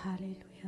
ሃሌሉያ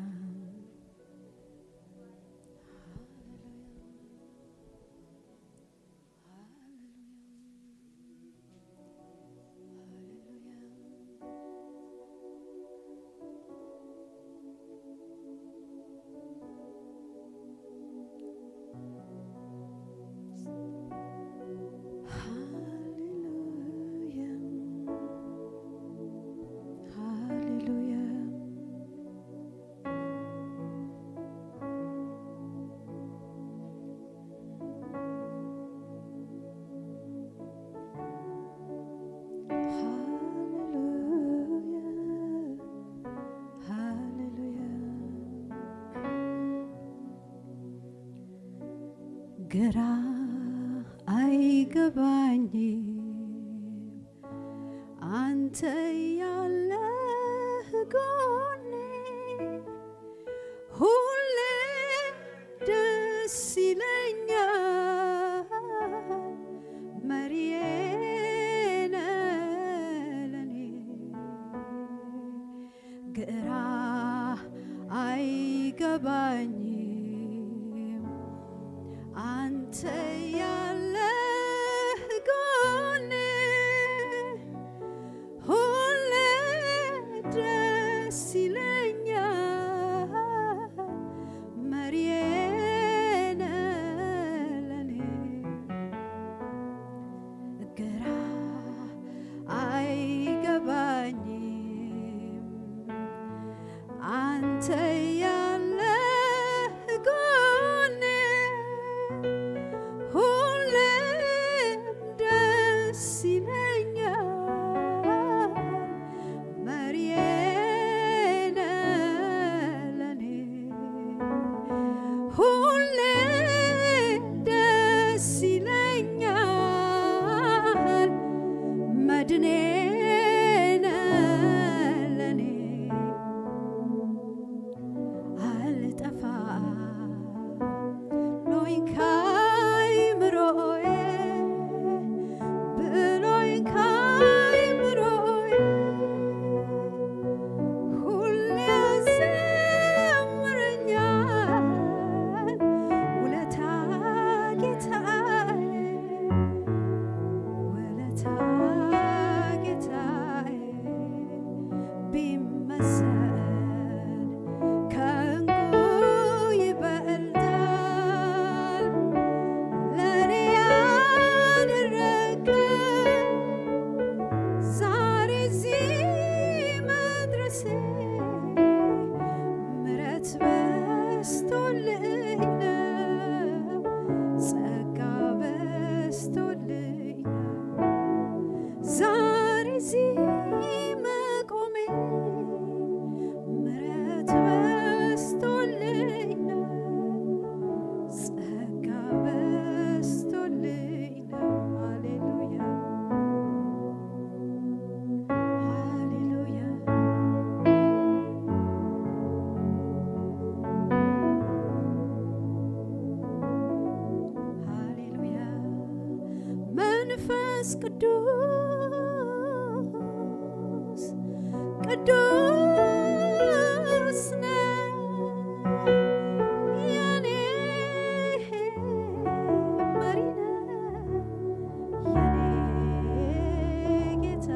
ግራ አይገባኝም አንተ ያለህ ጎኔ ሁሌ ደስ ይለኛል መሪዬ ነህ ለኔ ግራ አይገባኝም አንተ ያለህ ጎኔ ሁሌ ደስ ይለኛል መሪዬ ነህ ለኔ ግራ አይገባኝም አንተ መንፈስ ቅዱስ ቅዱስ ነህ የኔ መሪ ነህ የኔ ጌታ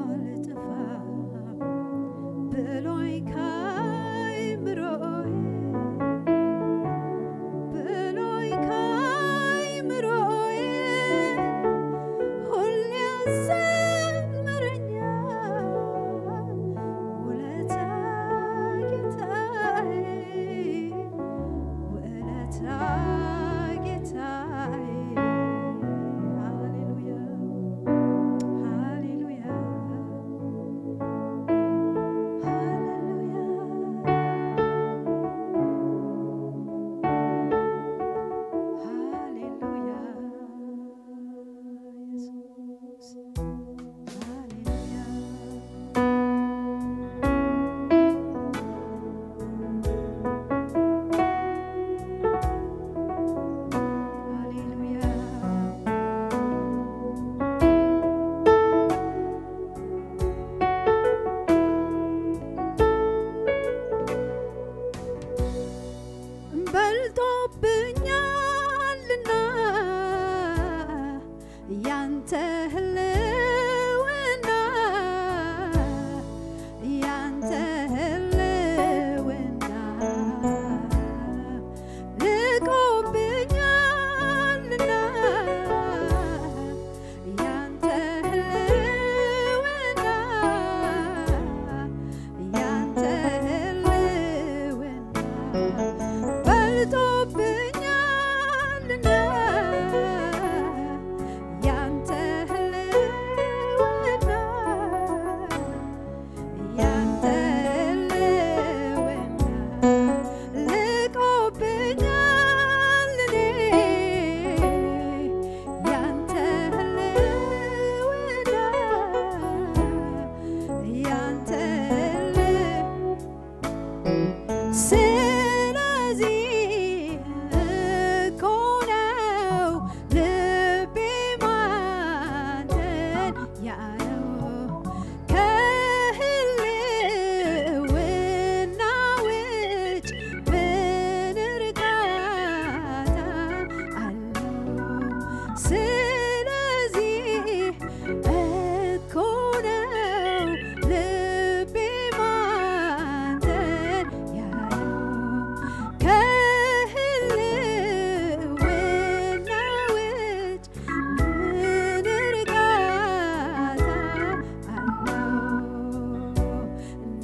አልጠፋም ብሎኝ ከአእምሮዬ Hallelujah.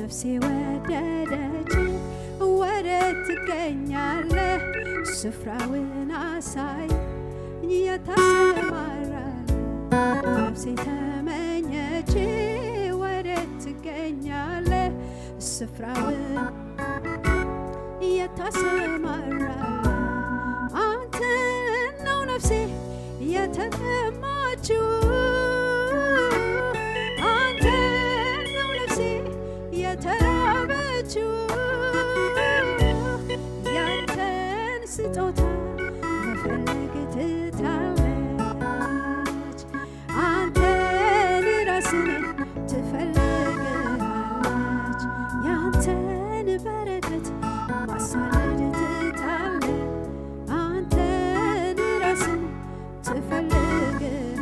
ነፍሴ ወደደች ወዴት ትገኛለህ ስፍራውን አሳይ የታሰማራለህ ነፍሴ ተመኘች ወዴት ትገኛለህ ስፍራውን የታሰማራለህ አንተን ነው ነፍሴ የተጠማችው አንተን ነው ነፍሴ የተራበችው ያንተን ስጦታ መፈለግ ትታለች አንተን ራስን ትፈልጋለች ያንተን በረከት ማሳደድ ትታለች አንተን ራስን ትፈልጋለች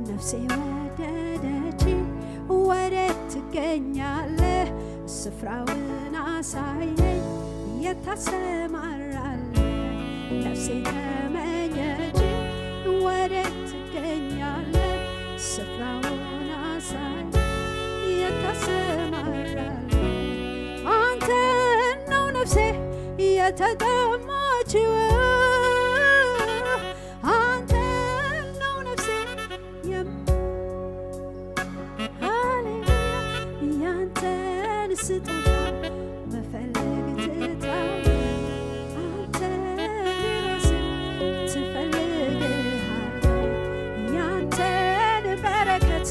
ነፍሴ ወደደች ወዴት ትገኛለህ ስፍራውን አሳየኝ የታሰማራለህ ነፍሴ ተመኘች ወዴት ትገኛለህ ስፍራውን አሳየኝ የታሰማራለህ አንተን ነው ነፍሴ የተጠማችው አንተን ነው ነፍሴ ያንተን ስጦታ መፈለግ ትታለች አንተን ራስን ትፈልጋለች ያንተን በረከት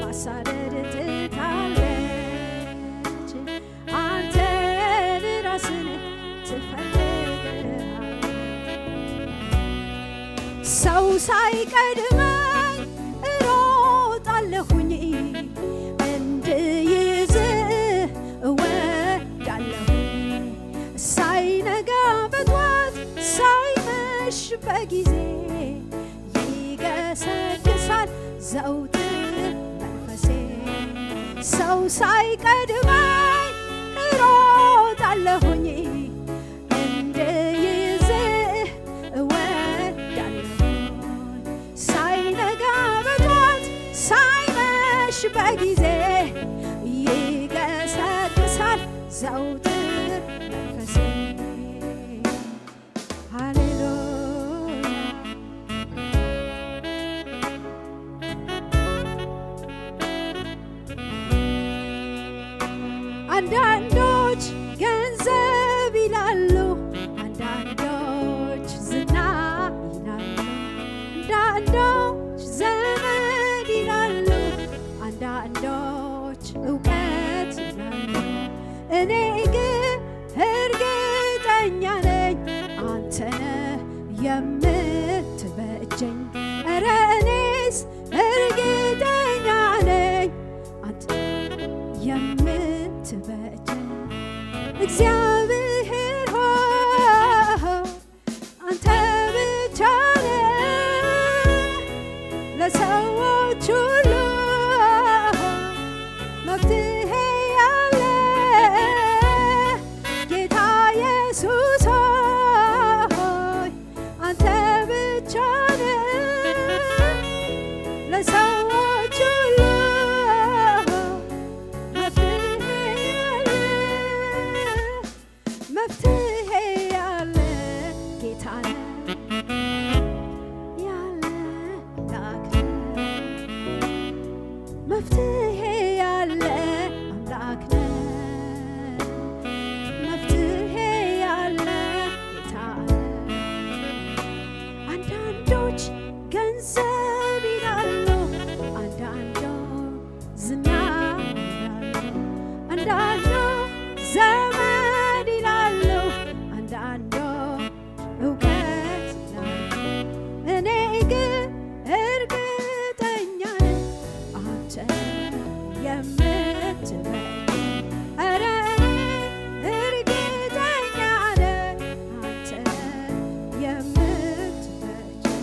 ማሳደድ ትታለች አንተን ራስን ትፈልጋለች ሰው ሳይቀድመኝ እሮጣለሁኝ እንድይዝ እወዳለሁኝ ሳይነጋ በጧት ሳይመሽ በጊዜ ይገሰግሳል ዘውትር መንፈሴ ሰው ሳይቀድመኝ እሮጣለሁኝ እንድይዝ እወዳለሁኝ ሳይነጋ በጧት ሳይመሽ በጊዜ ይገሰግሳል ዘውትር መንፈሴ ሃሌሉያ አንዳንዶች ገንዘብ ይላሉ አንዳንዶች ዝና ይላሉ አንዳንዶች ዘመድ ይላሉ አንዳንዶች እውቀት ይላሉ እኔ ግን እርግጠኛ ነኝ አንተ ነህ የምትበጀኝ ኧረ እኔስ እርግጠኛ ነኝ አንተ የምትበጀኝ እግዚአብሔር ሆይ አንተ ብቻ ነህ ለሰዎች ሁሉ መፍትሄ ያለ ጌታ ኢየሱስ ሆይ አንተ ብቻ ነህ ለሰዎች ሁሉ መፍትሄ ያለ መፍትሄ ያለ ጌታ ነህ ያለ አምላክ ነህ መፍትሄ ያለ አምላክ ነህ መፍትሄ ያለ ጌታ ነህ አንዳንዶች ገንዘብ ይላሉ አንዳንዶች ዝና ይላሉ አንዳንዶች ዘመድ ይላሉ አንዳንዶች እውቀት ይላሉ እኔ ግን እርግጠኛ ነኝ አንተ የምትበጀኝ ኧረ እኔ እርግጠኛ ነኝ አንተ የምትበጀኝ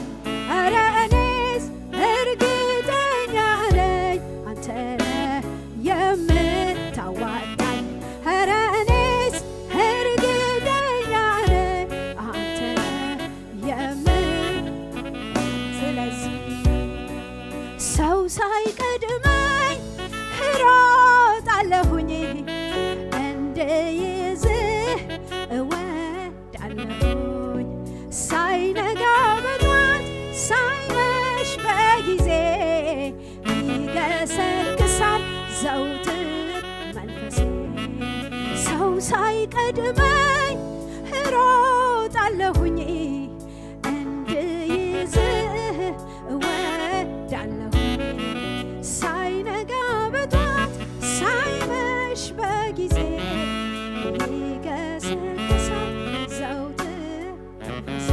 ኧረ እኔስ እርግጠኛ ነኝ አንተ የምታዋጣኝ ኧረ እኔስ እርግጠኛ ነኝ አንተ ስለዚህ ሰው ሳይቀድመኝ እንድይዝህ እወዳለሁኝ ሳይነጋ በጧት ሳይመሽ በጊዜ ይገሰግሳል ዘውትር መንፈሴ ሰው ሳይቀድመኝ እሮጣለሁኝ እንድይዝህ እወዳለሁኝ ሳይነጋ በጧት ሳይመሽ በጊዜ ይገሰግሳል ዘውትር መንፈሴ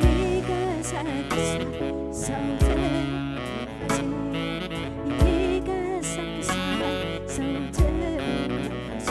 ይገሰግሳል ዘውትር መንፈሴ ይገሰግሳል ዘውትር መንፈሴ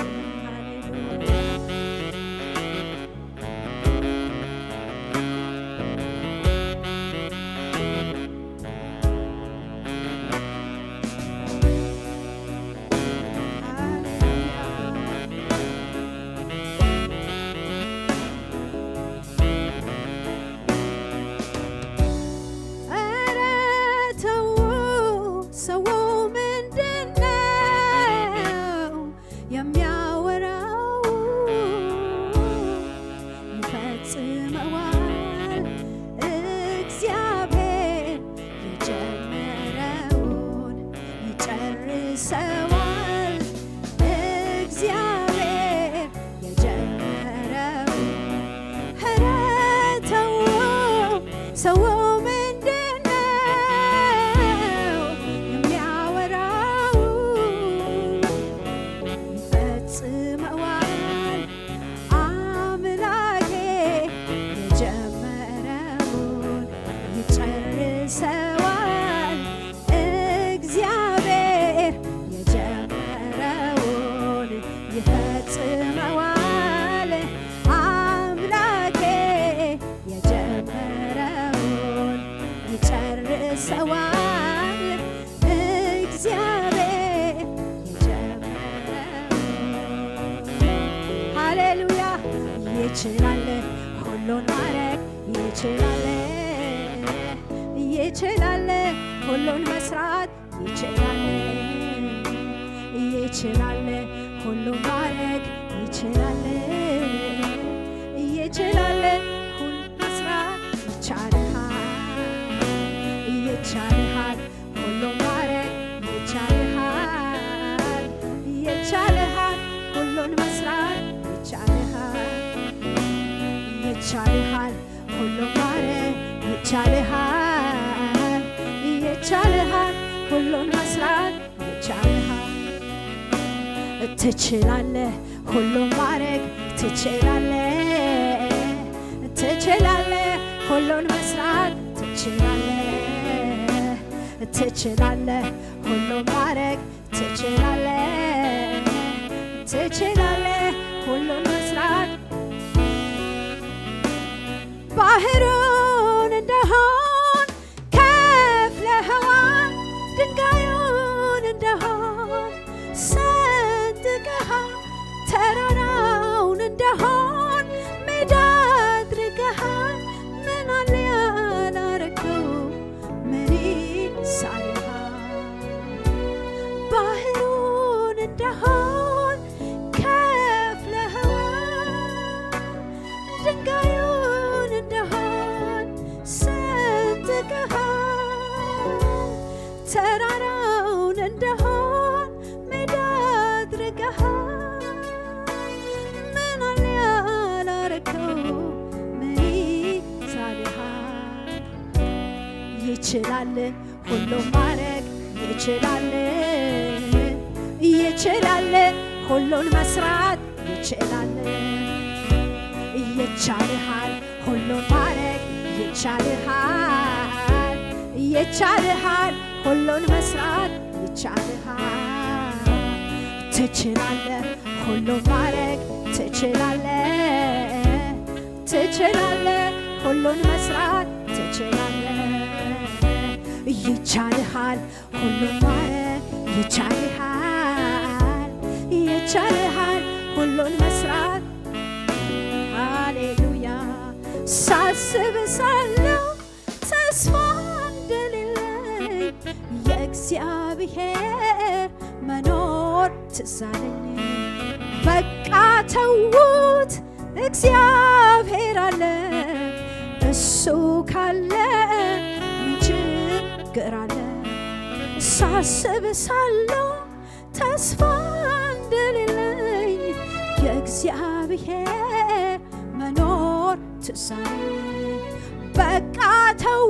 ይችላል ሁሉን ማድረግ ይችላል ይችላል ሁሉን መስራት ይችላል ይችላል ሁሉን ማድረግ ይችላል ይችላል ሁሉን መስራት ይቻልሃል ሁሉን ማድረግ ይቻልሃል ይቻልሃል ሁሉን መስራት ይቻልሃል ሁሉን ማድረግ ይቻልሃል ይቻልሃል ሁሉን መስራት ይቻልሃል ትችላለህ ሁሉን ማድረግ ትችላለህ ትችላለህ ሁሉን መስራት ትችላለህ ትችላለህ ሁሉን ማድረግ ትችላለህ ትችላለህ ሁሉን መስራት ባህሩን እንደሆን ከፍለኸዋል ድንጋዩን እንደሆን ሰንጥቀሃል ተራራውን እንደሆን ሜዳ አድርገሃል ምን አለ ያላረከው ምን ይሳንሃል ባህሩን እንደሆን ከፍለኸዋል ድንጋዩን እንደሆን ሰንጥቀሃል ተራራውን እንደሆን ሜዳ አድርገሃል ምን አለ ያላረከው ምን ይሳንሃል ይችላል ሁሉን ማድረግ ይችላል ይችላል ሁሉን መስራት ይችላል ይቻልሃል ሁሉን ማድረግ ይቻልሃል ይቻልሃል ሁሉን መስራት ይቻልሃል ትችላለህ ሁሉን ማድረግ ትችላለህ ትችላለህ ሁሉን መስራት ትችላለህ ይቻልሃል ሁሉን ማድረግ ይቻልሃል ይቻልሃል ሁሉን መስራት ሃሌሉያ ሳስብ ሳለሁ ተስፋ እንደሌለኝ የእግዚአብሔር መኖር ትዝ አለኝ። በቃ ተውት እግዚአብሔር አለ እሱ ካለ ምን ችግር አለ? ሳስብ ሳለው ተስፋ እንደሌለኝ የእግዚአብሔር መኖር ትዝ አለኝ። በቃ ተው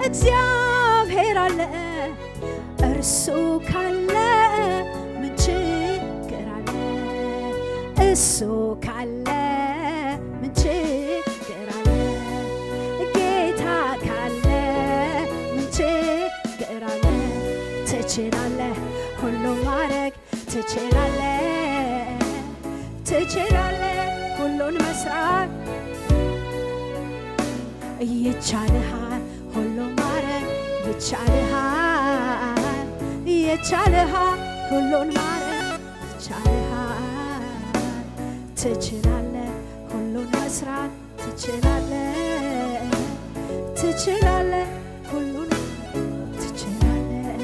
እግዚአብሔር አለ እርሱ ካለ ምን ችግር አለ? እሱ ካለ ምን ችግር አለ? ጌታ ካለ ምን ችግር አለ? ትችላለህ ሁሉ ማድረግ ትችላለህ፣ ትችላለህ ሁሉን መስራት ይቻልሃል፣ ሁሉ ማድረግ ይቻልሃል፣ ይቻልሃል ሁሉን ማድረግ ይቻልሃል። ትችላለህ ሁሉን መስራት ትችላለህ፣ ትችላለህ ሁሉን ትችላለህ።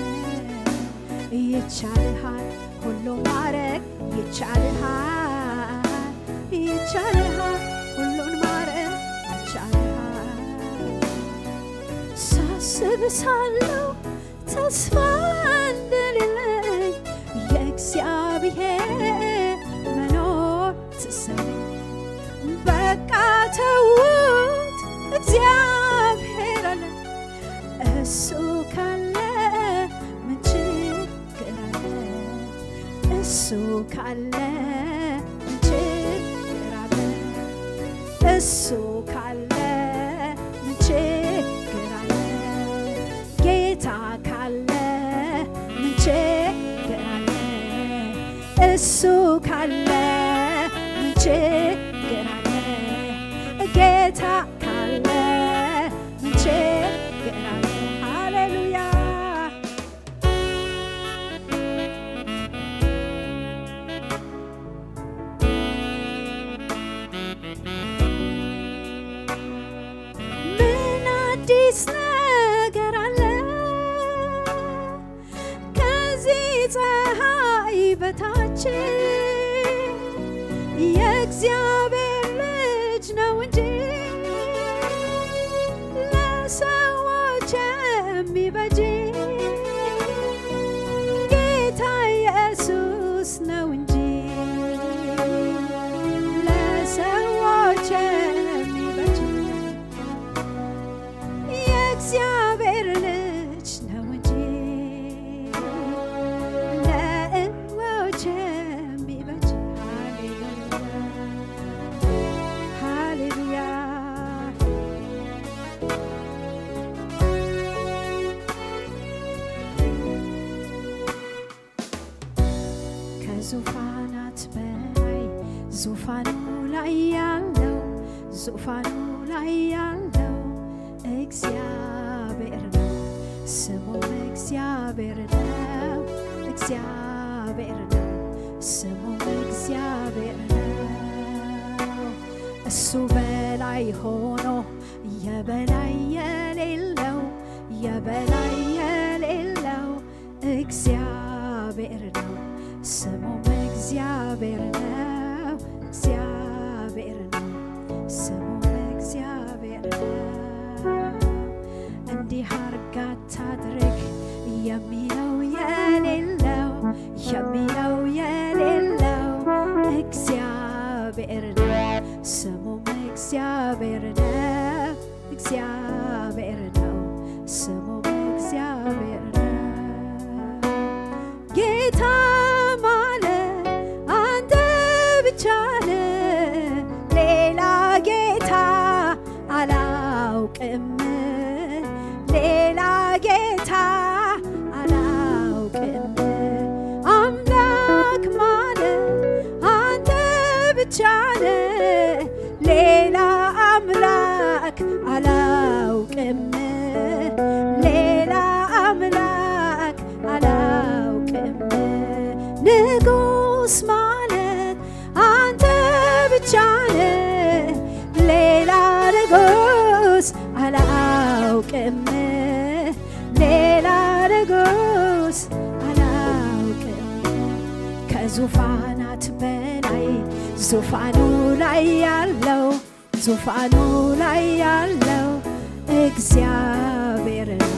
ይቻልሃል ሁሉ ማድረግ ይቻልሃል፣ ይቻልሃል ሁሉን ማድረግ ይቻልሃል። ሳስብ ሳለው ተስፋ እንደሌለኝ የእግዚአብሔር መኖር ትዝ አለኝ። በቃ ተውት እግዚአብሔር አለ እሱ ካለ ምን ችግር አለ? እሱ ካለ ምን ችግር አለ? እሱ ካለ ምን ችግር አለ? ጌታ ካለ ምን ችግር አለ? እሱ ካለ ምን ችግር አለ? ጌታ ካለ ምን ችግር አለ? ሃሌሉያ ምን አዲስ ነገር አለ ከዚህ ፀሐይ በታች? የእግዚአብሔር ልጅ ነው እንጂ ለሰዎች የሚበጅ ጌታ ኢየሱስ ነው እንጂ ለሰዎች የሚበጅ የእግዚአብሔር ልጅ ነው እንጂ ለእንዋዎች የሚበጅ። ሃሌሉያ ከዙፋናት በላይ ዙፋኑ ላይ ያለው ዙፋኑ ላይ ያለው እግዚአብሔር ነው። ስሙም እግዚአብሔር ነው። እግዚአብሔር ነው። ስሙም እግዚአብሔር ነው። እሱ በላይ ሆኖ የበላይ የሌለው የበላይ የሌለው እግዚአብሔር ነው። ስሙም እግዚአብሔር ነው። እግዚአብሔር ነው። ስሙም እግዚአብሔር ነው። እንዲህ አርጋ ታድርግ የሚለው የሌለው የሚለው የሌለው እግዚአብሔር ነው። ስሙም እግዚአብሔር ነው። እግዚአብሔር ነው። ስሙም እግዚአብሔር ነው። ጌታ ማለት አንተ ብቻ ነህ፣ ሌላ ጌታ አላውቅም፣ ሌላ ጌታ አላውቅም። አምላክ ማለት አንተ ብቻ ነህ፣ ሌላ አምላክ አላውቅም፣ ሌላ አምላክ አላውቅም። ከዙፋናት በላይ ዙፋኑ ላይ ያለው ዙፋኑ ላይ ያለው እግዚአብሔር ነው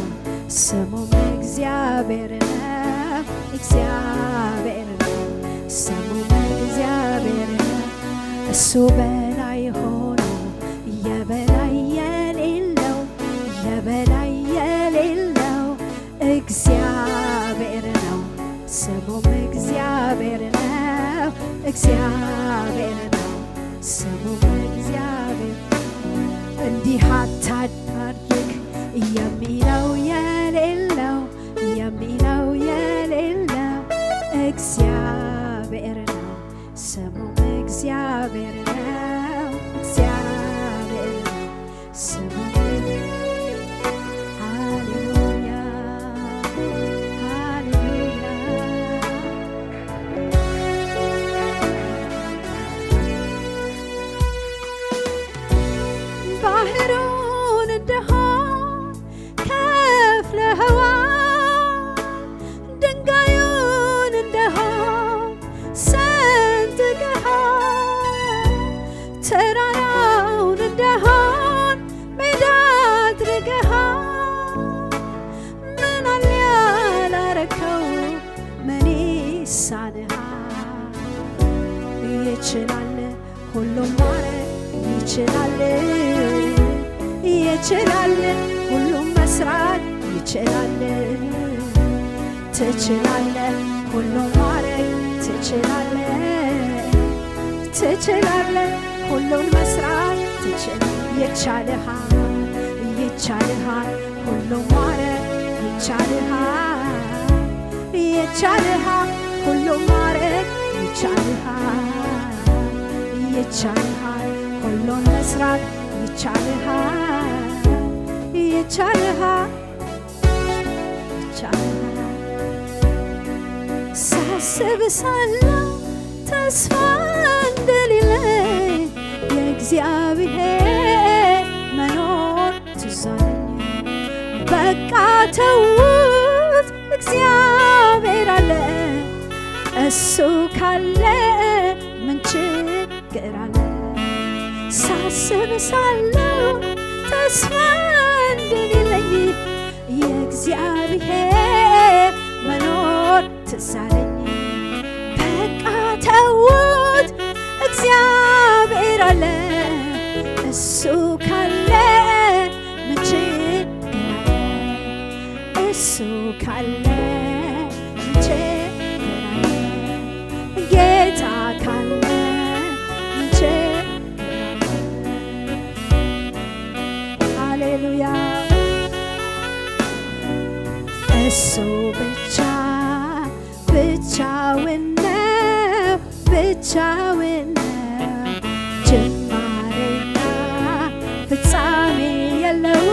ስሙም እግዚአብሔር ነው እግዚአብሔር ነው ስሙም እግዚአብሔር ነው እሱ በላይ ሆኖ የበላይ የሌለው የበላይ የሌለው እግዚአብሔር ነው ስሙም እግዚአብሔር ነው እግዚአብሔር ነው ስሙም እግዚአብሔር እንዲህ አታድርግ የሚለው የሌለው የሚለው የሌለው እግዚአብሔር ነው ስሙም እግዚአብሔር ነው እግዚአብሔር ነው ስሙም ሃሌሉያ ሃሌሉያ ባህሩን እንደሆን ከፍለኸዋል ድንጋዩን እንደሆን ሰንጥቀሃል ተራራውን እንደሆን ሜዳ አድርገሃል ምን አለ ያላረከው ምን ይሳንሃል ይችላል ሁሉም ማረግ ይችላል ይችላል ሁሉም መስራት ይችላል ትችላለህ ሁሉም ማረግ ትችላለህ ትችላለህ ሁሉን መስራት ይቻልሃል ይቻልሃል ሁሉም ማረግ ይቻልሃል ይቻልሃል ሁሉም ማረግ ይቻልሃል ይቻልሃል ሁሉን መስራት ይቻልሃል ይቻልሃል ይቻልሃል ሳስብ ሳለሁ ተስፋ እንደሌለኝ የእግዚአብሔር መኖር ትዝ አለኝ በቃ ተውት እግዚአብሔር አለ እሱ ካለ ምን ችግር አለ ሳስብ ሳለሁ ተስፋ እንደሌለኝ የእግዚአብሔር መኖር ትዝ አለኝ በቃ ተውት እግዚአብሔር አለ እሱ ካለ ምን ችግር አለ እሱ ካለ ምን ችግር አለ ጌታ ካለ ምን ችግር አለ ሃሌሉያ እሱ ብቻ ብቻውን ነው ብቻውን ነው ጅማሬና ፍጻሜ የለው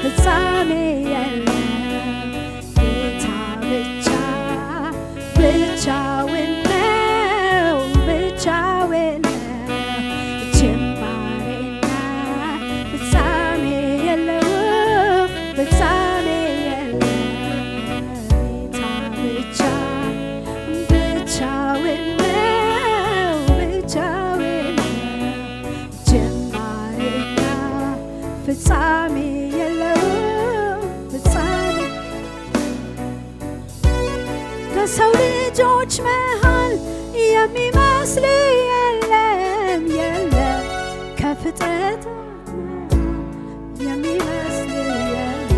ፍጻሜ የለው ጌታ ብቻ ብቻውን ነው ብቻውን ነው ጅማሬና ፍጻሜ የለው ፍጻሜ የለው ጌታ ብቻ ብቻውን ነው ብቻውን ነው ጅማሬና ፍጻሜ የለው ፍጻሜ ከሰው ልጆች መሃል የሚመስል የለም የለም ከፍጥረት የሚመስል የለም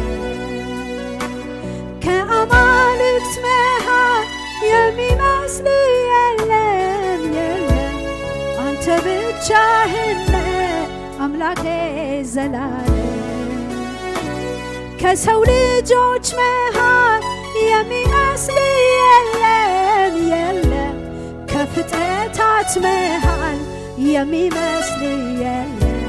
ከአማልክት መሃል የሚመስል የለም የለም አንተ ብቻህን አምላኬ ዘላለም ከሰው ልጆች መሃል የሚመስል የለም የለም ከፍጥረታት መሃል የሚመስል የለም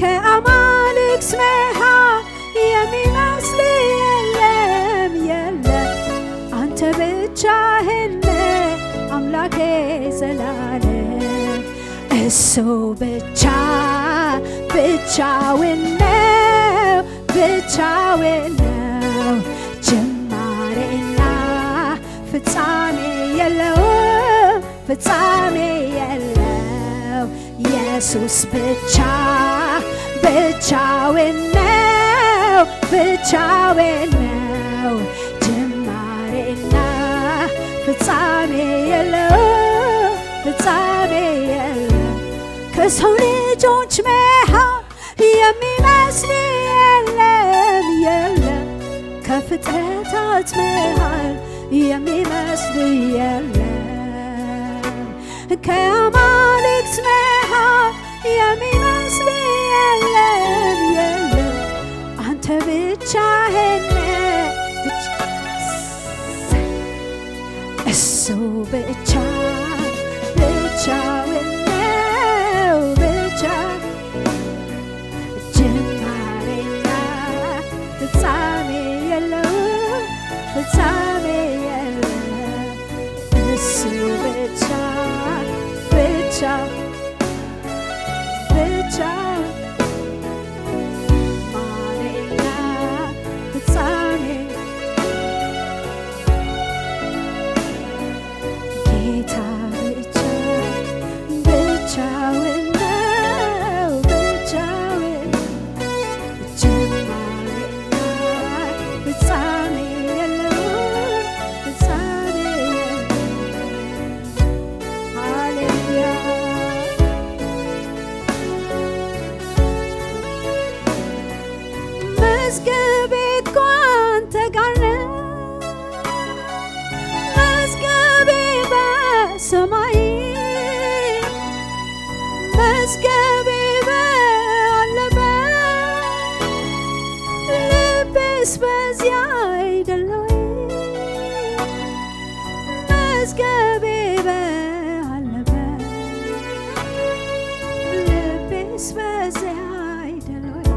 ከአማልክት መሃል የሚመስል የለም የለም አንተ ብቻህን አምላኬ ዘላለም እሱ ብቻ ብቻውን ነው ብቻውን ነው ጅማሬና ፍጻሜ ፍጻሜ የለው ኢየሱስ ብቻ ብቻውን ነው ብቻውን ነው ጅማሬና ፍጻሜ የለው ፍጻሜ የለው ከሰው ልጆች መሃል የሚመስል የለም የለም ከፍጥረታት መሃል የሚመስል የለም ከአማልክት መሃል የሚመስል የለም የለም አንተ ብቻህን እሱ ብቻ ብቻውን ነው ብቻ ጅማሬና ፍጻሜ የለው ፍጻሜ የለው እሱ ብቻ ብቻ ብቻ ማሬና ፍጻሜ ጌታ ብቻ ብቻውን ነው ብቻውን ጅማሬና ፍጻሜ የለው ፍጻሜ የለው ሃሌሉያ መዝገቤ እኮ አንተ ጋር ነው መዝገቤ በሰማይ መዝገቤ ባለበት ልቤስ በዚያ አይደል ወይ መዝገቤ ባለበት ልቤስ በዚያ አይደል ወይ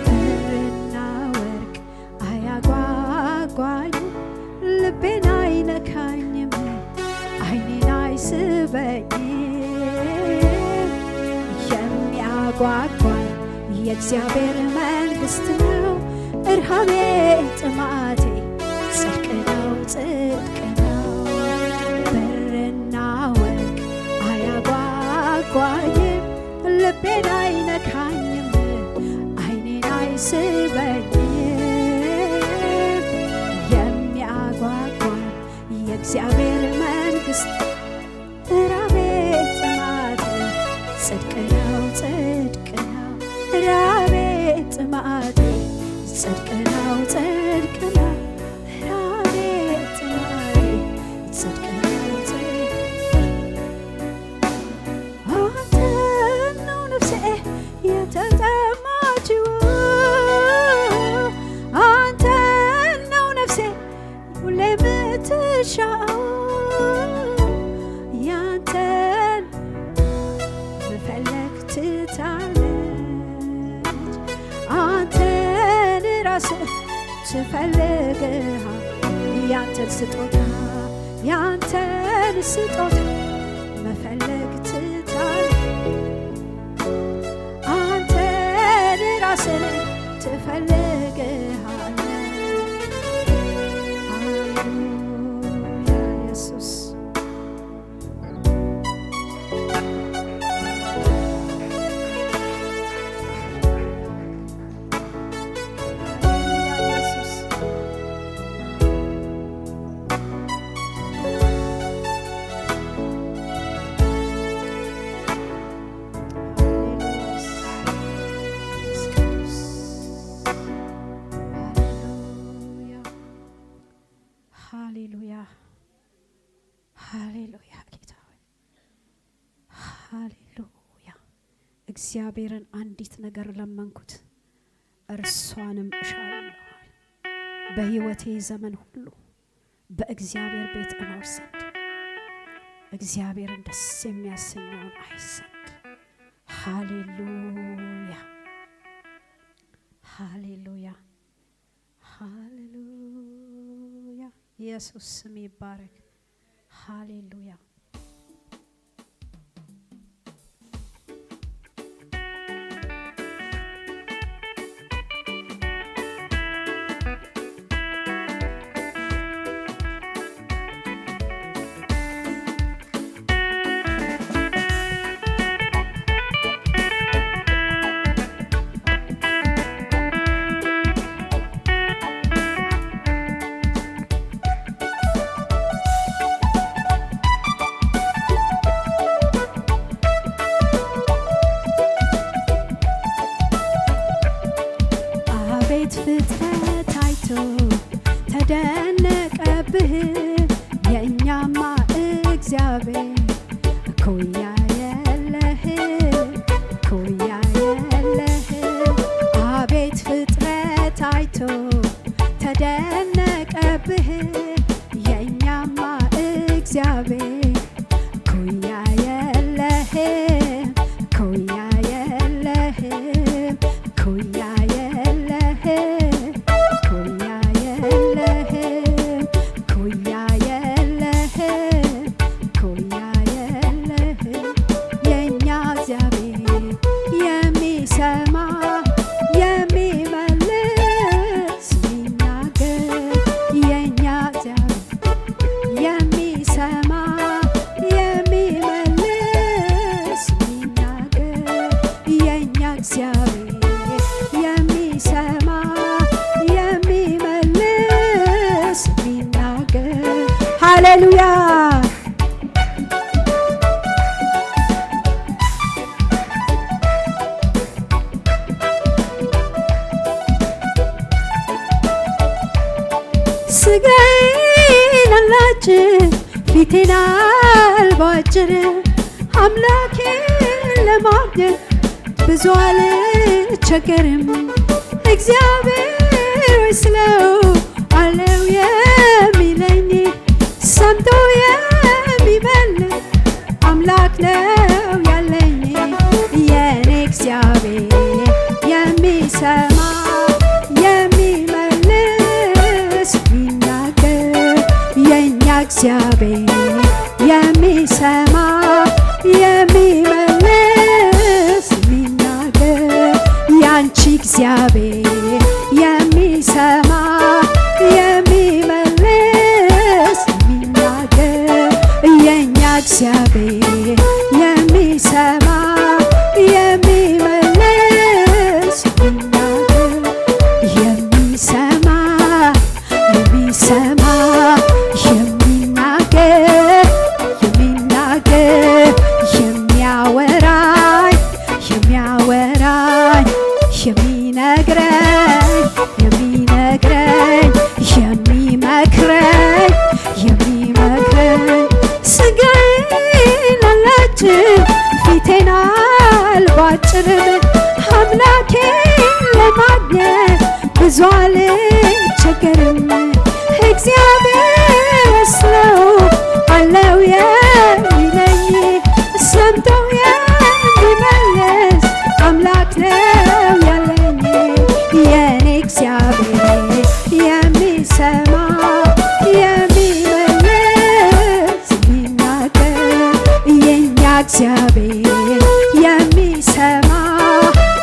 ብርና ወርቅ አያጓጓኝም ልቤን አይነካኝም አይኔን አይስበኝም የሚያጓጓኝ የእግዚአብሔር መንግሥት ነው እርሃቤ ጥማቴ ጽድቅ ነው ጽድቅ ነው ብርና ወርቅ አያጓጓኝም ልቤን አይነካኝም አይኔን አይስበኝም የሚያጓጓኝ የእግዚአብሔር መንግሥት ራቤ ጥማቴ ጽድቅ ነው ጽድቅ ነው ራቤ ጥማቴ ጽድቅ ነው ጽድቅ ነው ራቤ ጥማቴ ጽድቅ ነው ጽድቅ አንተ ነው ነፍሴ የተጠማችው አንተ ነው ነፍሴ ሁሌ የምትሻው ያንተን መፈለግ ትታለች አንተን ራስህ ትፈልግሃል ያንተን ስጦታ መፈለግ ትታለች አንተን ራስህ ትፈልግሃለች ሃሌሉያ ኢየሱስ ሃሌሉያ ሃሌሉያ ጌታ ሆይ ሃሌሉያ እግዚአብሔርን አንዲት ነገር ለመንኩት እርሷንም እሻለሁ በሕይወቴ ዘመን ሁሉ በእግዚአብሔር ቤት እኖር ዘንድ እግዚአብሔርን ደስ የሚያሰኘውን አይ ዘንድ ሃሌሉያ ሃሌሉያ ሃሌሉያ ኢየሱስ ስም ይባረክ ሃሌሉያ አቤት ፍጥረት አይቶ ተደነቀብህ የእኛማ እግዚአብሔር እኩያ የለህ እኩያ የለህ አቤት ፍጥረት አይቶ ተደነቀብህ የእኛማ እግዚአብሔር እኩያ የለህም እኩያ የለህም እኩያ የለህም እኩያ የለህም እኩያ የለህም እኩያ የለህም የእኛ እግዚአብሔር የሚሰማ የሚመልስ የሚናገር የእኛ እግዚአብሔር የሚሰማ የሚመልስ የሚናገር የእኛ እግዚአብሔር የሚሰማ የሚመልስ የሚናገር ሃሌሉያ ስጋዬን አላጭር ፊቴን አልቧጭር አምላኬን ለማግኘት ብዙ አልቸገርም እግዚአብሔር ሆይ ስለው አለው የሚለኝ ሰምቶ የሚመልስ አምላክ ነው ያለኝ የኔ እግዚአብሔር የሚሰማ የሚመልስ የሚናገር የእኛ እግዚአብሔር የሚሰማ የሚመልስ የሚናገር ያንቺ እግዚአብሔር የሚሰማ የሚመልስ የሚናገር የእኛ እግዚአብሔር የሚሰማ የሚመልስ የሚናገር የሚሰማ የሚሰማ የሚናገር የሚናገር የሚያወራኝ የሚያወራኝ የሚነግረኝ የሚነግረኝ የሚመክረኝ የሚመክረኝ ስጋዬን አላጭር ፊቴን አልቧጭርም አምላኬን ለማግኘት ብዙ አልቸገርም እግዚአብሔር መስለው አለው የሚለኝ ሰምቶ የሚመልስ አምላክ ነው ያለኝ የኔ እግዚአብሔር የሚሰማ የሚመልስ የሚናገር የእኛ እግዚአብሔር የሚሰማ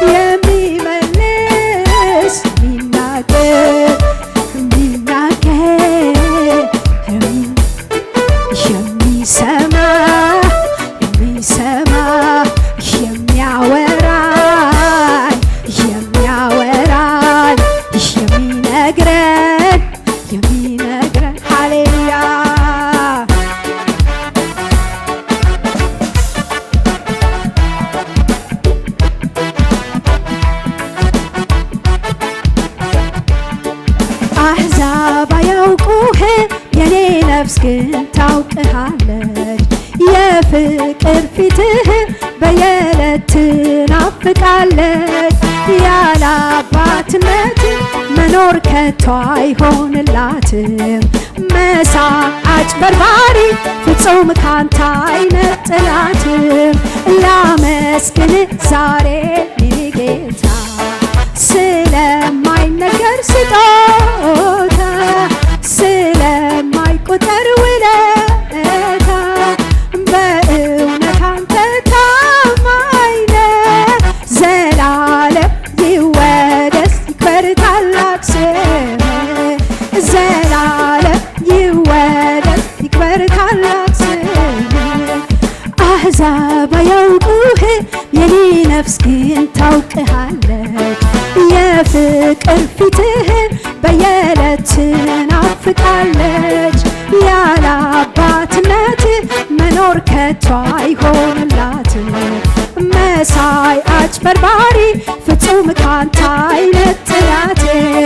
የሚመልስ የሚናገር የሚሰማ የሚሰማ የሚያወራኝ የሚያወራኝ የሚነግረን የሚነግረን ሃሌሉያ አሕዛብ አያውቁህ የኔ ነፍስ ግን ታውቅሃለች የፍቅር ፊትህ በየዕለት ትናፍቃለች ያለ አባትነት መኖር ከቶ አይሆንላትም መሳቅ አጭበርባሪ ፍጹም ካንተ አይነጥላትም ላመስግን ዛሬ ጌታ ስለማይነገር ስጦታ ስለማይቆጠር ውለታ በእውነት አንተ ታማኝ ነህ ዘላለም ይወደስ ይክበር ታላቅ ስምህ ዘላለም ይወደስ ይክበር ታላቅ ስምህ አሕዛብ አያውቁህ የኔ ነፍስ ግን ታውቅሃለች የፍቅር ፊትህን በየዕለት ትናፍቃለች ያለ አባትነት መኖር ከቶ አይሆንላትም መሳይ አጭበርባሪ ፍጹም ካንተ አይነጥላትም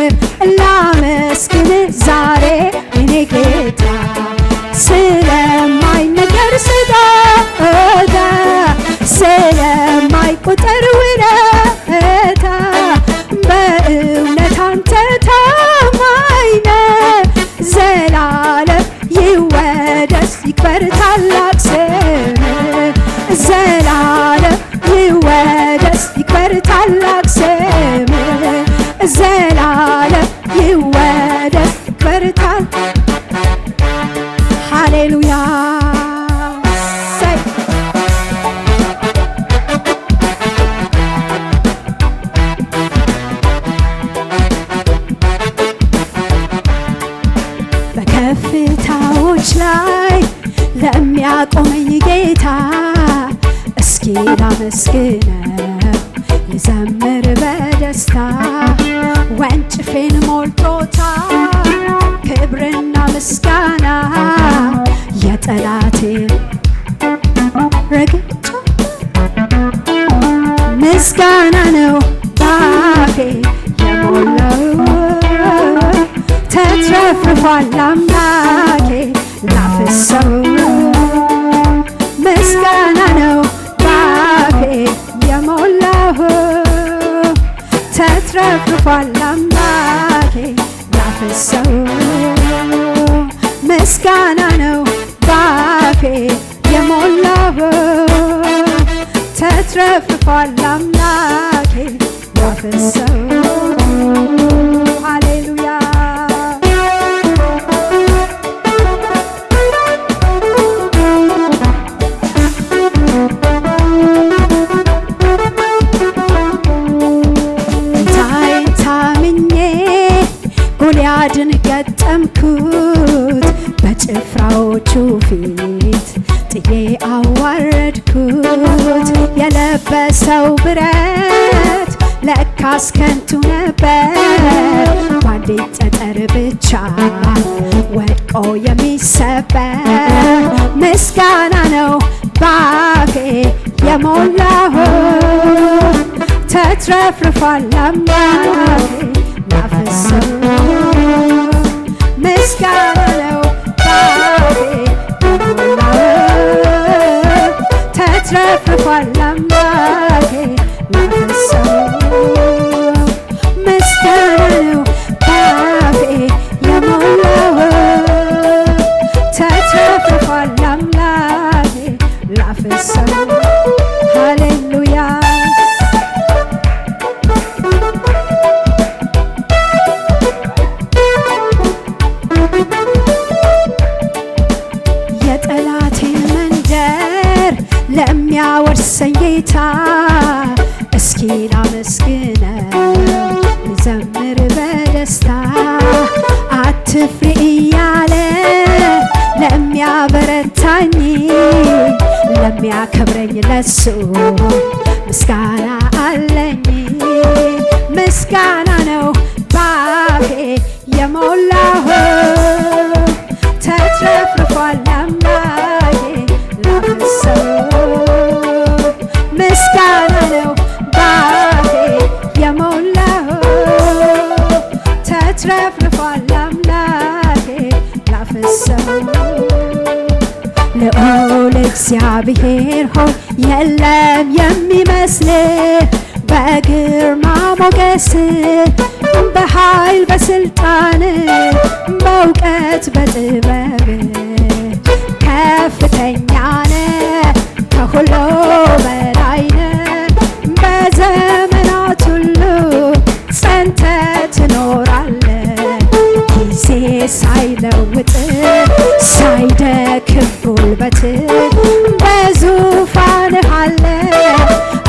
ያቆመኝ ጌታ እስኪ ላመስግነው ልዘምር በደስታ ወንጭፌን ሞልቶታል ክብርና ምስጋና የጠላቴን ረግጫ ምስጋና ነው ባፌ የሞላው ተትረፍርፏል አምላኬ ላፍሰው ምስጋና ነው ባፌ የሞላው ተትረፍርፏል አምላኬ ላፍሰው ምስጋና ነው ባፌ የሞላው ተትረፍርፏል አምላኬ ላፍሰው ሃሌሉያ ጎልያድን ገጠምኩት በጭፍራዎቹ ፊት ጥዬ አዋረድኩት የለበሰው ብረት ለካስ ከንቱ ነበር ባንዲት ጠጠር ብቻ ወድቆ የሚሰበር ምስጋና ነው ባፌ የሞላው ተትረፍርፏል አምላኬ ላፍሰው ምስጋና ነው ባፌ የሞላው ተትረፍርፏል አምላኬ ላፍሰው ምስጋና ነው ባፌ የሞላው ተትረፍርፏል አምላኬ ላፍሰው ሃሌሉያ ለሚያወርሰኝ ጌታ እስኪ ላመስግነው ልዘምር በደስታ አትፍሪ እያለ ለሚያበረታኝ ለሚያከብረኝ ለሱ ምስጋና አለኝ ምስጋና ነው ባፌ የሞላው ተትረፍርፏል አምላኬ ላፍሰው ምስጋና ነው ባፌ የሞላው ተትረፍርፏል አምላኬ ላፍሰው ልዑል እግዚአብሔር ሆይ የለም የሚመስል በግርማ ሞገስ በኃይል በስልጣን በእውቀት በጥበብ ከፍተኛ ነህ ከሁሉ በላይ ነህ በዘመናት ሁሉ ጸንተህ ትኖራለህ ጊዜ ሳይለውጥ ሳይደክም ጉልበት በዙፋንህ አለ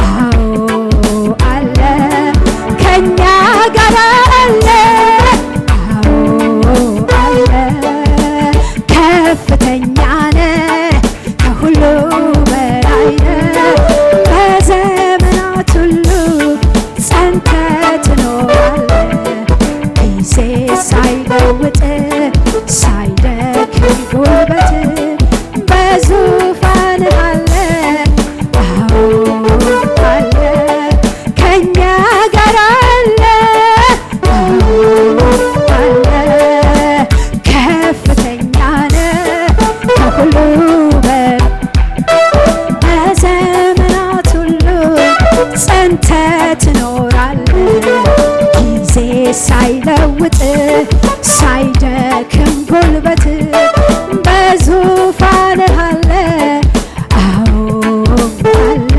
አዎ አለ ከእኛ ጋር አለ አዎ አለ ከፍተኛ ነህ ከሁሉ በላይ ነህ በዘመናት ሁሉ ጸንተህ ትኖራለህ ጊዜ ሳይለውጥ ሳይደክም ጉልበት በዙፋንህ አለ አዎ አለ ከእኛ ጋር አለ አዎ አለ ከፍተኛ ነህ ከሁሉ በዘመናት ሁሉ ጸንተህ ትኖራለህ ጊዜ ሳይለውጥ ሳይደክም ጉልበት በዙፋንህ አለ አዎ አለ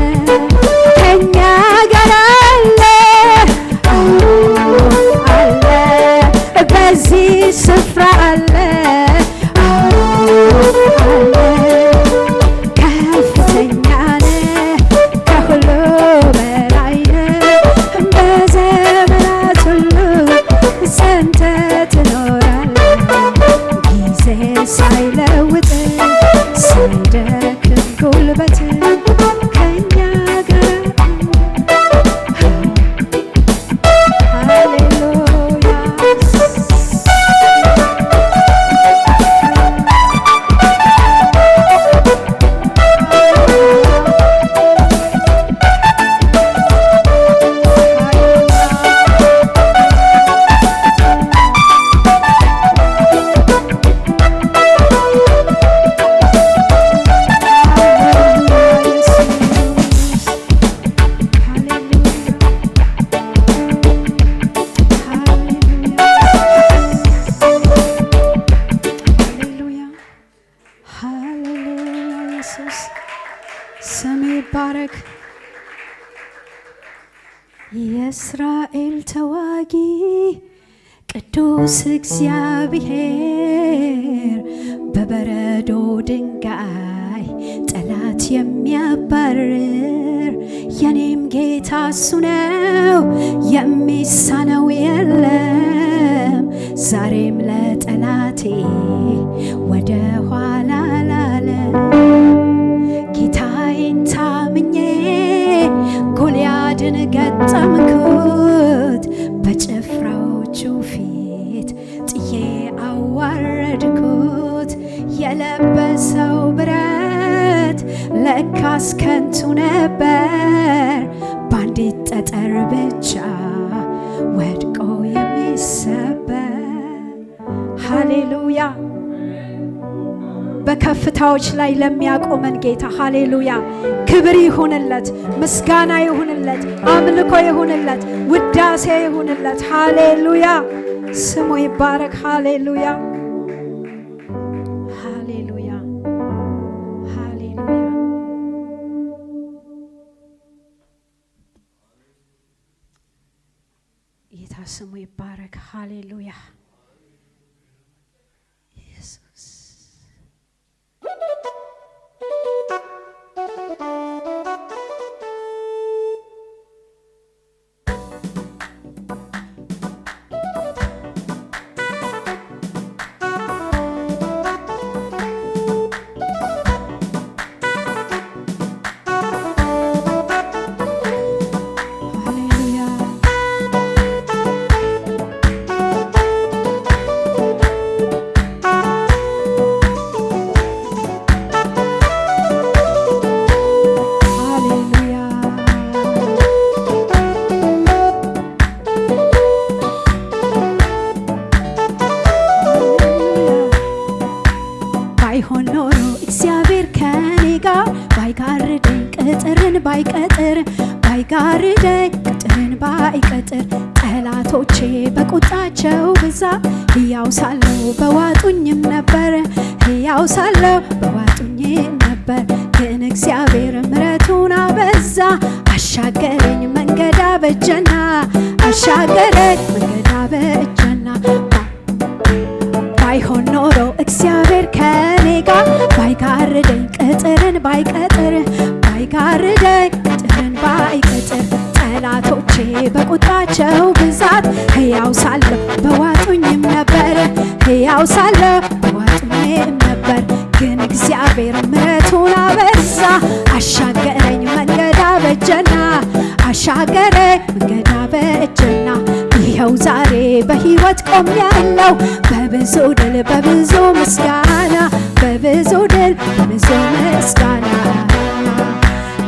ከእኛ ጋር አለ አዎ አለ በዚህ ስፍራ አለ አዎ አለ ከፍተኛ ነህ ከሁሉ በላይ ነህ በዘመናት ሁሉ ጸንተህ ትኖራለህ ጊዜ ሳይለውጥ ሳይደክም የእስራኤል ተዋጊ ቅዱስ እግዚአብሔር በበረዶ ድንጋይ ጠላት የሚያባርር የኔም ጌታ እሱ ነው፣ የሚሳነው የለም። ዛሬም ለጠላቴ ወደ ኋላ ላለ ጌታዬን ታምኜ ጎልያድን ገጠምኩት፣ በጭፍራዎቹ ፊት ጥዬ አዋረድኩት። የለበሰው ብረት ለካስ ከንቱ ነበር፣ በአንዲት ጠጠር ብቻ ወድቆ የሚሰበር። ሃሌሉያ! በከፍታዎች ላይ ለሚያቆመን ጌታ ሃሌሉያ! ክብር ይሁንለት፣ ምስጋና ይሁንለት፣ አምልኮ ይሁንለት፣ ውዳሴ ይሁንለት። ሃሌሉያ! ስሙ ይባረክ። ሃሌሉያ! ሃሌሉያ! ሃሌሉያ! ጌታ ስሙ ይባረክ። ሃሌሉያ! ኢየሱስ ባይጋርደኝ ቅጥርን ባይቀጥር ጠላቶቼ በቁጣቸው ብዛት ሕያው ሳለሁ በዋጡኝም ነበር፣ ሕያው ሳለሁ በዋጡኝም ነበር። ግን እግዚአብሔር ምሕረቱን አበዛ፣ አሻገረኝ መንገድ አበጀና፣ አሻገረኝ መንገድ አበጀና። ባይሆን ኖሮ እግዚአብሔር ከኔ ጋር ባይጋርደኝ ቅጥርን ባይቀጥር ባይጋርደኝ ቅጥርን ባይቀጥር ጠላቶቼ በቁጣቸው ብዛት ሕያው ሳለሁ በዋጡኝም ነበር፣ ሕያው ሳለሁ በዋጡኝም ነበር። ግን እግዚአብሔር ምሕረቱን አበዛ፣ አሻገረኝ መንገድ አበጀና፣ አሻገረኝ መንገድ አበጀና። ይኸው ዛሬ በሕይወት ቆሜያለሁ፣ በብዙ ድል በብዙ ምስጋና፣ በብዙ ድል በብዙ ምስጋና።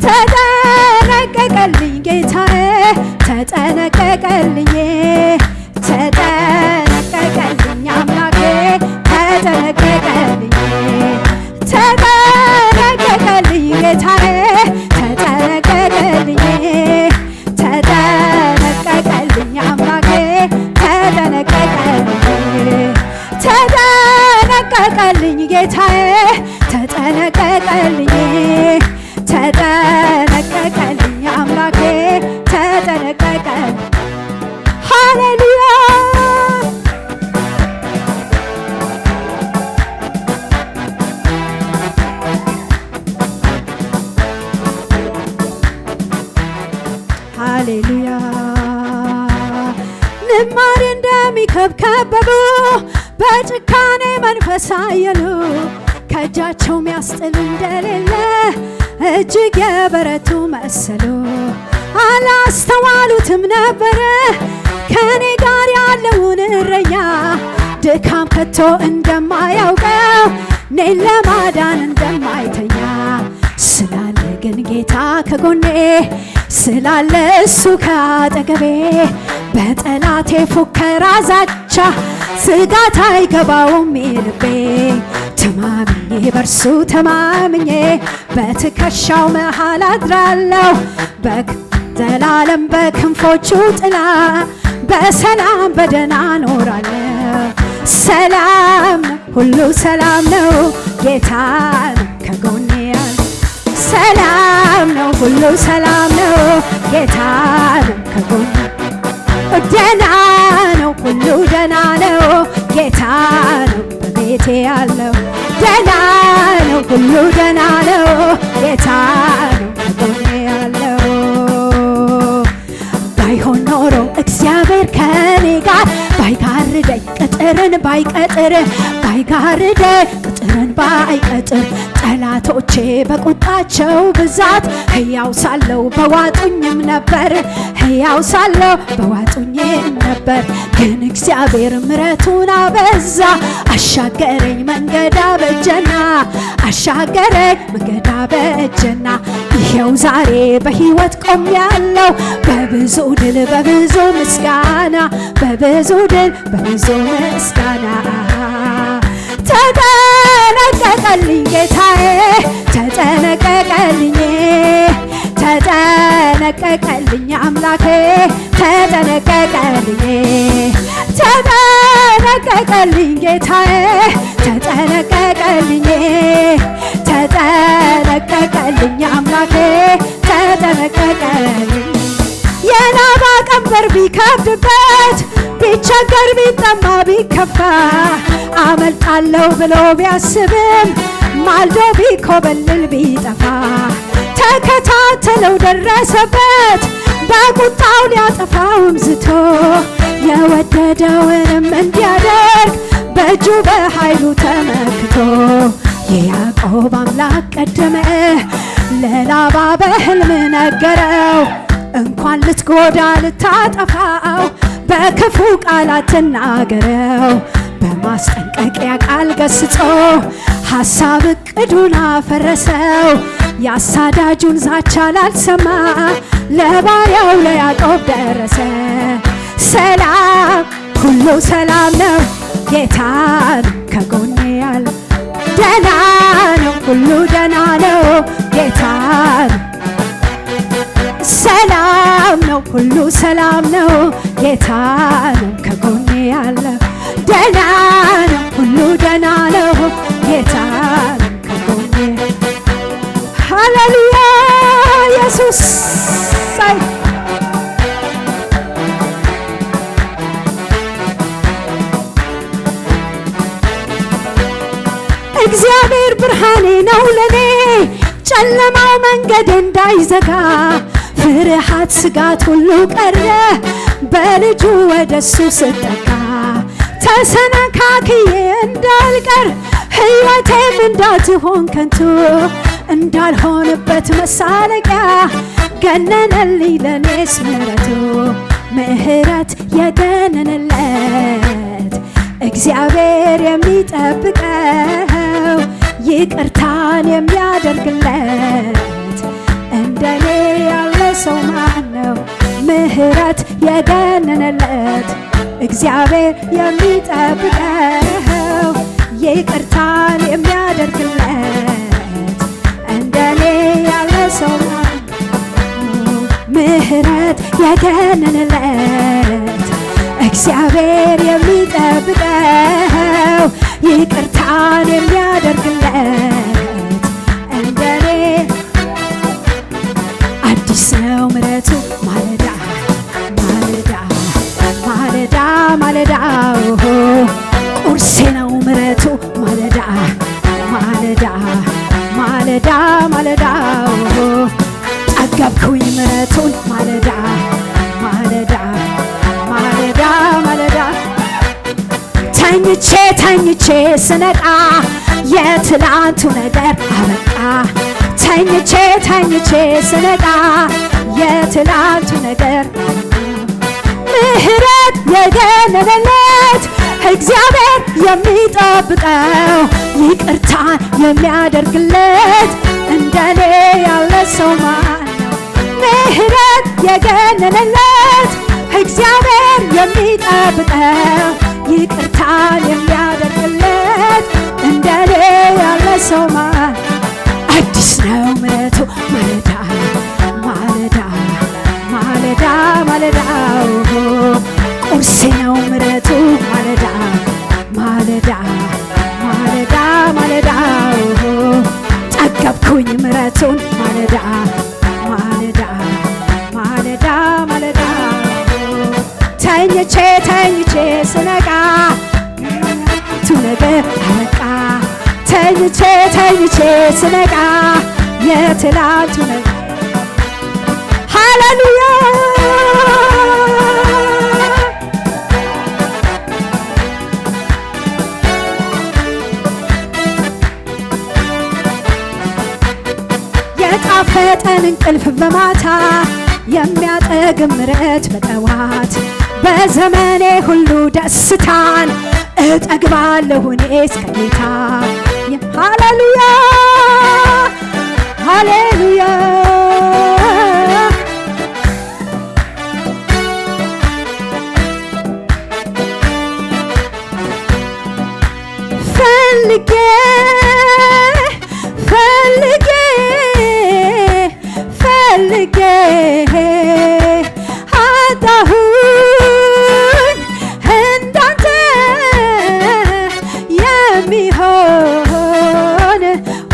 ተጠነቀቀልኝ ጌታዬ፣ ተጠነቀቀልኝ፣ ተጠነቀቀልኝ አምላኬ፣ ተጠነቀቀልኝ፣ ተጠነቀቀልኝ ጌታዬ፣ ተጠነቀቀልኝ፣ ተጠነቀቀልኝ አምላኬ፣ ተጠነቀቀልኝ፣ ተጠነቀቀልኝ ጌታዬ፣ ተጠነቀቀልኝ፣ ተጠነቀቀልኝ አምላኬ፣ ተጠነቀቀልኝ። ሃሌሉያ! ሃሌሉያ! ንማሬ እንደሚከብከበቡ በጭካኔ መንፈስ አየሉ፣ ከእጃቸው ሚያስጥል እንደሌለ እጅግ የበረቱ መሰሉ። አላስተዋሉትም ነበረ ከኔ ጋር ያለውን እረኛ፣ ድካም ከቶ እንደማያውቀው እኔን ለማዳን እንደማይተኛ። ስላለ ግን ጌታ ከጎኔ ስላለ እሱ ካጠገቤ፣ በጠላቴ ፉከራ ዛቻ ስጋት አይገባውም ልቤ። ተማምኜ በርሱ ተማምኜ በትከሻው መሃል አድራለሁ፣ ዘላለም በክንፎቹ ጥላ በሰላም በደህና ኖራለሁ። ሰላም ሁሉ ሰላም ነው፣ ጌታ ከጎኔ ያለ ሰላም ነው፣ ሁሉ ሰላም ነው፣ ጌታ ከጎኔ ደህና ነው ሁሉ ደህና ነው ጌታ ነው በቤቴ ያለው ደህና ነው ሁሉ ደህና ነው ጌታ ነው በጎኔ ያለው ባይሆን ኖሮ እግዚአብሔር ከኔ ጋር ባይጋርደኝ ቅጥርን ባይቀጥር ባይጋርደኝ ቅጥርን ባይቀጥር ጠላቶቼ በቁጣቸው ብዛት ሕያው ሳለው በዋጡኝም ነበር ሕያው ሳለው በዋጡኝም ነበር ግን እግዚአብሔር ምሕረቱን አበዛ አሻገረኝ መንገድ አበጀና አሻገረኝ መንገድ አበጀና ይሄው ዛሬ በሕይወት ቆሜያለሁ በብዙ ድል በብዙ ምስጋና በብዙ ድል በብዙ ምስጋና ተጠነቀቀልኝ ጌታዬ ተጠነቀቀልኝ ተጠነቀቀልኝ አምላኬ ተጠነቀቀልኝ ተጠነቀቀልኝ ጌታዬ ተጠነቀቀልኝ ተጠነቀቀልኝ አምላኬ ተጠነቀቀልኝ የላባ ቀንበር ቢከብድበት ቢቸገር ቢጠማ ቢከፋ አመልጣለሁ ብሎ ቢያስብም ማልዶ ቢኮበልል ቢጠፋ ተከታተለው ደረሰበት በቁጣው ሊያጠፋውም ዝቶ የወደደውንም እንዲያደርግ በእጁ በኃይሉ ተመክቶ የያዕቆብ አምላክ ቀደመ ለላባ በሕልም ነገረው እንኳን ልትጎዳ ልታጠፋው በክፉ ቃላት ተናገረው በማስጠንቀቂያ ቃል ገስጾ ሐሳብ እቅዱን አፈረሰው ያሳዳጁን ዛቻ ላልሰማ ለባሪያው ለያዕቆብ ደረሰ ሰላም ሁሉ ሰላም ነው ጌታ ከጎኔ ያለ ደህና ነው ሁሉ ደህና ነው ጌታ ሰላም ነው ሁሉ ሰላም ነው ጌታ ነው ከጎኔ ያለ ደህና ነው ሁሉ ደህና ነው ጌታ ነው ከጎኔ ሃሌሉያ ኢየሱስ እግዚአብሔር ብርሃኔ ነው ለኔ ጨለማው መንገድ እንዳይዘጋ ፍርሃት ስጋት ሁሉ ቀረ በልጁ ወደሱ ስጠጋ ተሰናካክዬ እንዳልቀር ሕይወቴም እንዳትሆን ከንቱ እንዳልሆንበት መሳለቂያ ገነነልኝ ለኔስ ምሕረት የገነነለት እግዚአብሔር የሚጠብቀው ይቅርታን የሚያደርግለት እንደኔ ያለ ሰው ማን ነው? ምሕረት የገነነለት እግዚአብሔር የሚጠብቀው ይቅርታን የሚያደርግለት እንደኔ ያለ ሰው ማን ነው? ምሕረት የገነነለት እግዚአብሔር የሚጠብቀው ይቅርታን የሚያደርግለት እንደኔ አዲስ ነው ምሕረቱ ማለዳ ማለዳ ማለዳ ማለዳ ቁርሴ ነው ምሕረቱ ማለዳ ማለዳ ማለዳ ማለዳ ጠገብኩኝ ምሕረቱን ማለዳ ማለዳ ማለዳ ማለዳ ተኝቼ ተኝቼ ስነቃ የትላንቱ ነገር አበቃ ተኝቼ ተኝቼ ስነቃ የትላንቱ ነገር ምሕረት የገነነለት እግዚአብሔር የሚጠብቀው ይቅርታን የሚያደርግለት እንደኔ ያለ ሰው ማን ነው? ምሕረት የገነነለት እግዚአብሔር የሚጠብቀው ይቅርታን የሚያደርግለት እንደኔ ያለ ሰው ማን? አዲስ ነው ምሕረቱ ማለዳ ማለዳ ማለዳ ማለዳ ቁርሴ ነው ምሕረቱ ማለዳ ማለዳ ማለዳ ማለዳ ጠገብኩኝ ምሕረቱን ማለዳ ማለዳ ማለዳ ማለዳ ተኝቼ ተኝቼ ስነቃ የትላንቱ ነው። ሃሌሉያ የጣፈጠን እንቅልፍ በማታ የሚያጠግብ ምሕረት በጠዋት በዘመኔ ሁሉ ደስታን እጠግባለሁ እኔ እስከ ጌታ። ሃሌሉያ ሃሌሉያ ፈልጌ ፈልጌ ፈልጌ አጣሁኝ እንዳንተ የሚሆን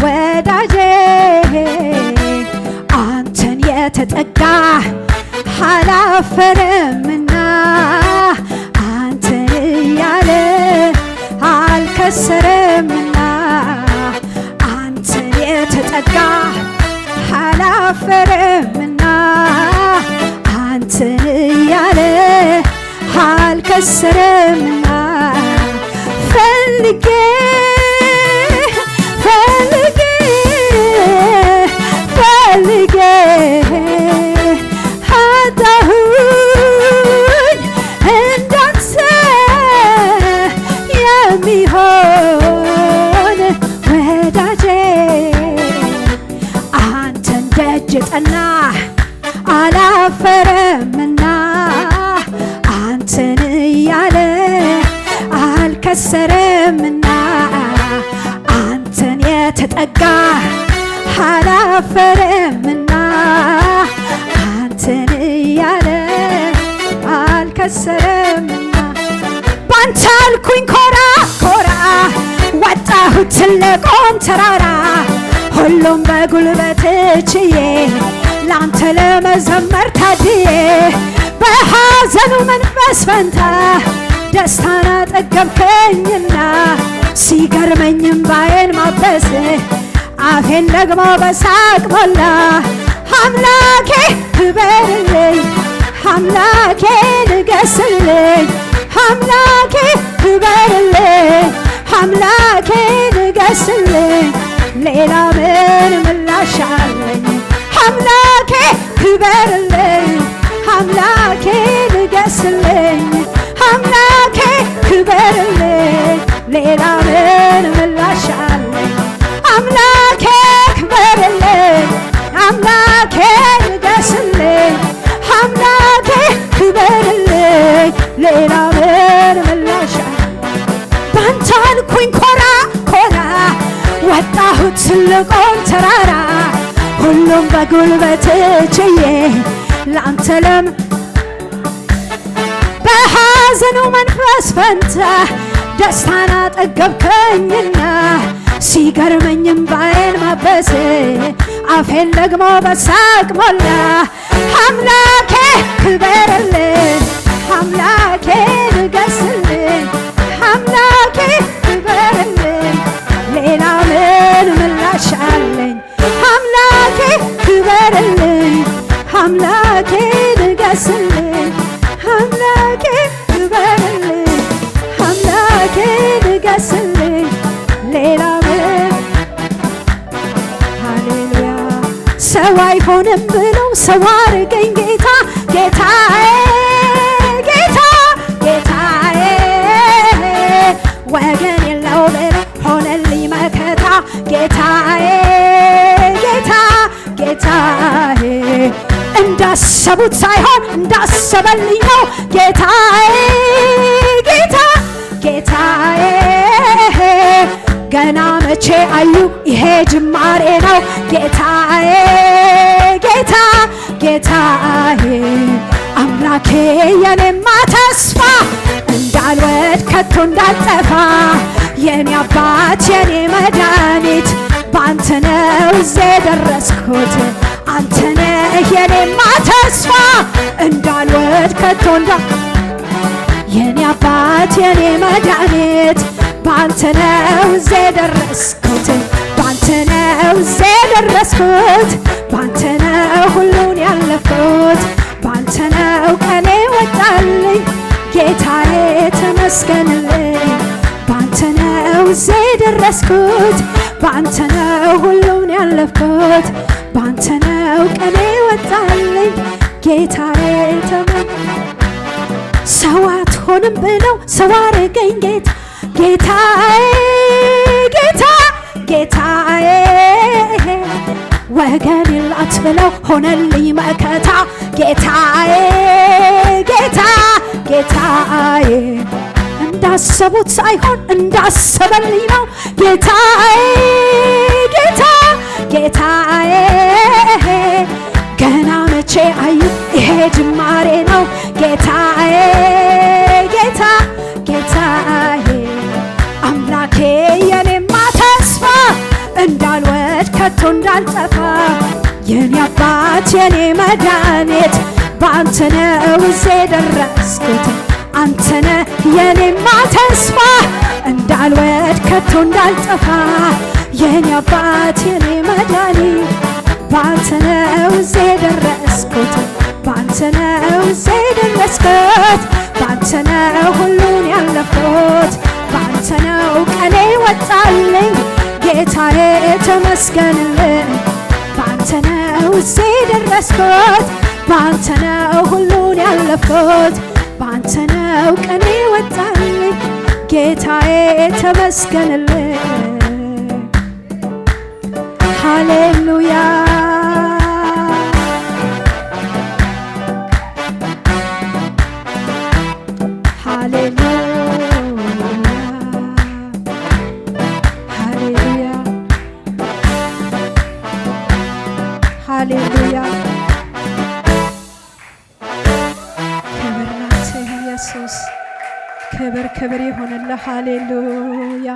ወዳጄ አንተን የተጠጋ አላፈረምና አንተን እያለ አልከሰረምና አንተን የተጠጋ አላፈረምና አንተን እያለ አልከሰረምና ፈልጌ ፈልጌ ፈልጌ አጣሁኝ እንዳንተ የሚሆን ወዳጄ አንተን ደጅ ጠና አላፈረምና አንተን እያለ አልከሰረምና አንተን የተጠጋ አላፈረምና አንተን እያለ አልከሰረምና ባንተ አልኩኝ ኮራ ኮራ ወጣሁት ትልቁን ተራራ ሁሉም በጉልበት ችዬ ላንተ ለመዘመር ታድዬ በሐዘኑ መንፈስ ፈንታ ደስታን አጠገብከኝና ሲገርመኝም ባዬን ማበስ አፌን ደግሞ በሳቅ ሞላ። አምላኬ ክበርልኝ አምላኬ ንገስልኝ አምላኬ ክበርልኝ አምላኬ ንገስልኝ ሌላ ምን ምላሽ አለኝ? አምላኬ ክበርልኝ አምላኬ ንገስልኝ አምላኬ ክበርልኝ ሌላ ምን ምላሽ አለኝ? አምላኬ ክበርልኝ አምላኬ ንገስልኝ አምላኬ ክበርልኝ ሌላ ምን ምላሽ አለኝ? ባንተ አልኩኝ ኮራ ኮራ ወጣሁት ትልቁን ተራራ ሁሉም በጉልበት ችዬ ላንተ በሐዘኑ መንፈስ ፈንታ ደስታን አጠገብከኝና ሲገርመኝም ባዬን ማበስ አፌን ደግሞ በሳቅ ሞላ። አምላኬ ክበርልኝ አምላኬ ንገስልኝ አምላኬ ክበርልኝ ሌላ ምን ምላሽ አለኝ? አምላኬ ክበርልኝ አምላኬ ንገስልኝ አምላኬ ክበርልኝ አምላኬ ንገስልኝ ሌላ ምን ሃሌሉያ ሰው አይሆንም ብለው ሰው አድርገኝ ጌታ ጌታዬ ጌታ ጌታዬ ወገን የለው ብለው ሆነልኝ መከታ ጌታዬ ጌታ ጌታዬ እንዳሰቡት ሳይሆን እንዳሰበልኝ ነው ጌታዬ ጌታ ጌታዬ ገና መቼ አዩ ይሄ ጅማሬ ነው ጌታዬ ጌታ ጌታዬ አምላኬ የኔማ ተስፋ እንዳልወድ ከቶ እንዳልጠፋ የኔ አባት የኔ መድኃኒት ባንተ ነው እዚህ የደረስኩት አንተ ነህ የኔማ ተስፋ እንዳልወድ ከቶ የኔ አባት የኔ መድኃኒት ባንተ ነው እዚህ የደረስኩት ደረስኩት ባንተ ነው ሁሉን ያለፍኩት ባንተ ነው ቀኔ ወጣልኝ ጌታዬ ተመስገንልኝ ባንተ ነው እዚህ ደረስኩት ባንተ ነው ሁሉን ያለፍኩት ባንተ ነው ቀኔ ወጣልኝ ጌታዬ ሰው አትሆንም ብለው ሰው አረገኝ ጌታዬ ጌታዬ ወገን የላት ብለው ሆነልኝ መከታ ጌታዬ ጌታዬ እንዳሰቡት ሳይሆን እንዳሰበልኝ ነው ጌታዬ ገና መቼ አዩ ይሄ ጅማሬ ነው ጌታዬ አምላኬ የኔማ ተስፋ እንዳልወድ ከቶ እንዳልጠፋ የኔ አባት የኔ መድኃኒት ባንተ ነው እዚህ ደረስኩት አንተነ የኔማ ተስፋ እንዳልወድ ከቶ እንዳልጠፋ የኔ አባት የኔ መድኃኒት ባንተ ነው እዚህ ደረስኩት ባንተ ነው እዚህ ደረስኩት ባንተ ነው ሁሉን ያለፍኩት ባንተ ነው ቀኔ ወጣልኝ ጌታዬ ተመስገንልኝ ባንተ ነው እዚህ ደረስኩት ባንተ ነው ሁሉን ያለፍኩት ባንተ ነው ቀኔ ወጣልኝ ጌታዬ ተመስገንልኝ ሃሌሉያ ሃሌሉያ ክብር ላንተ ኢየሱስ ክብር ይሁንልህ ሃሌሉያ